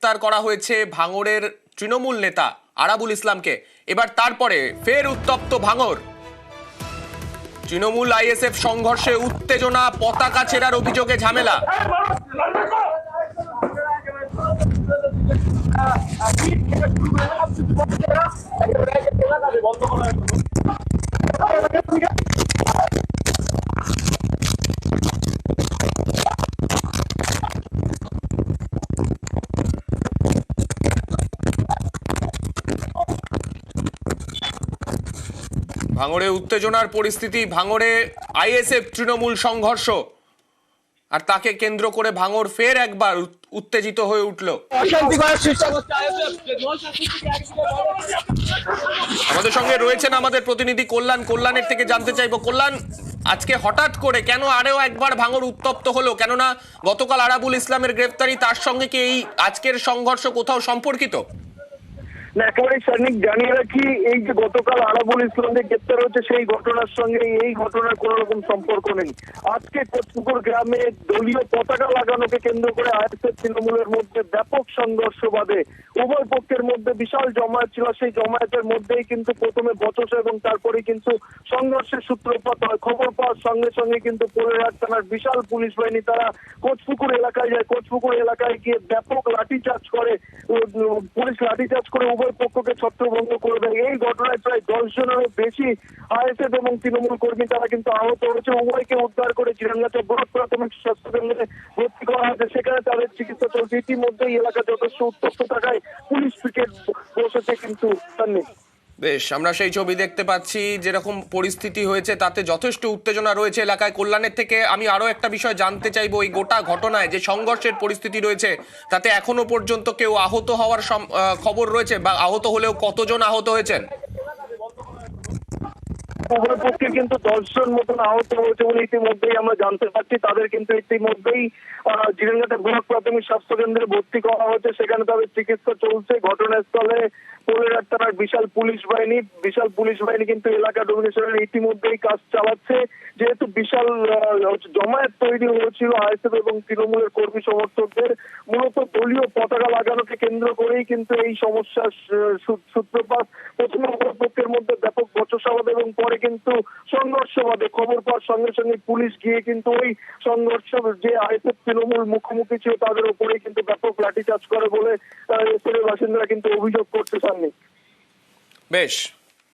গ্রেফতার করা হয়েছে ভাঙড়ের তৃণমূল নেতা আরাবুল ইসলামকে। এবার তারপরে ফের উত্তপ্ত ভাঙড়। তৃণমূল আইএসএফ সংঘর্ষে উত্তেজনা, পতাকা ছেঁড়ার অভিযোগে ঝামেলা। ভাঙড়ে উত্তেজনার পরিস্থিতি, ভাঙড়ে আইএসএফ তৃণমূল সংঘর্ষ, আর তাকে কেন্দ্র করে ভাঙড় ফের একবার উত্তেজিত হয়ে উঠল। আমাদের সঙ্গে রয়েছেন আমাদের প্রতিনিধি কল্যাণের থেকে জানতে চাইবো, কল্যাণ, আজকে হঠাৎ করে কেন আরও একবার ভাঙড় উত্তপ্ত হলো? কেননা গতকাল আরাবুল ইসলামের গ্রেফতারি, তার সঙ্গে কি এই আজকের সংঘর্ষ কোথাও সম্পর্কিত? না, একেবারেই সৈনিক জানিয়ে রাখি, এই যে গতকাল আরাবুল ইসলামকে গ্রেপ্তার হচ্ছে সেই ঘটনার সঙ্গে এই ঘটনার কোন রকম সম্পর্ক নেই। আজকে কোচপুকুর গ্রামে দলীয় পতাকা লাগানোকে কেন্দ্র করে আইএসএফ তৃণমূলের মধ্যে ব্যাপক সংঘর্ষ বাধে। উভয় পক্ষের মধ্যে বিশাল জমায়েত ছিল, সেই জমায়েতের মধ্যেই কিন্তু প্রথমে বচসা এবং তারপরে কিন্তু সংঘর্ষের সূত্রপাত হয়। খবর পাওয়ার সঙ্গে সঙ্গে কিন্তু পোলেরহাট থানার বিশাল পুলিশ বাহিনী তারা কোচপুকুর এলাকায় যায়। কোচপুকুর এলাকায় গিয়ে ব্যাপক লাঠিচার্জ করে, পুলিশ লাঠিচার্জ করে উভয় পক্ষকে ছত্রভঙ্গ করে দেয়। এই ঘটনায় প্রায় 10 জনেরও বেশি আইএসএফ এবং তৃণমূল কর্মী তারা কিন্তু আহত হয়েছে। উভয়কে উদ্ধার করে জিরাঙ্গাতে ব্লক প্রাথমিক স্বাস্থ্য কেন্দ্রে ভর্তি করা হয়েছে, সেখানে তাদের চিকিৎসা চলছে। ইতিমধ্যেই এলাকা যথেষ্ট উত্তপ্ত থাকায় পুলিশ পিকেট বসেছে কিন্তু বেশ, আমরা সেই ছবি দেখতে পাচ্ছি। যেরকম পরিস্থিতি হয়েছে তাতে যথেষ্ট উত্তেজনা রয়েছে এলাকায়। কল্যাণের থেকে আমি আরো একটা বিষয় জানতে চাইবো, এই গোটা ঘটনায় যে সংঘর্ষের পরিস্থিতি রয়েছে তাতে এখনো পর্যন্ত কেউ আহত হওয়ার খবর রয়েছে, বা আহত হলেও কতজন আহত হয়েছেন? উভয় পক্ষে কিন্তু 10 জন মতন আহত হয়েছে বলে ইতিমধ্যেই আমরা জানতে পারছি। তাদের কিন্তু ইতিমধ্যেই জিরাঙ্গাতে ব্লক প্রাথমিক স্বাস্থ্য কেন্দ্রে ভর্তি করা হয়েছে, সেখানে তাদের চিকিৎসা চলছে। ঘটনাস্থলে পোলেরহাট থানার বিশাল পুলিশ বাহিনী কিন্তু এলাকা ডোমিনেশনের ইতিমধ্যেই কাজ চালাচ্ছে। যেহেতু বিশাল জমায়েত তৈরি হয়েছিল আইএসএফ এবং তৃণমূলের কর্মী সমর্থকদের, মূলত দলীয় পতাকা লাগানোকে কেন্দ্র করেই কিন্তু এই সমস্যার সূত্রপাত। প্রথমে উভয় পক্ষের মধ্যে ব্যাপক বচসাবাদ এবং পরে কিন্তু সংঘর্ষ বাধে। খবর পাওয়ার সঙ্গে সঙ্গে পুলিশ গিয়ে কিন্তু ওই সংঘর্ষ যে আইএসএফ তৃণমূল মুখোমুখি ছিল তাদের উপরেই কিন্তু ব্যাপক লাঠিচার্জ করে বলে স্থানীয় বাসিন্দারা কিন্তু অভিযোগ করতে চাননি। বেশ।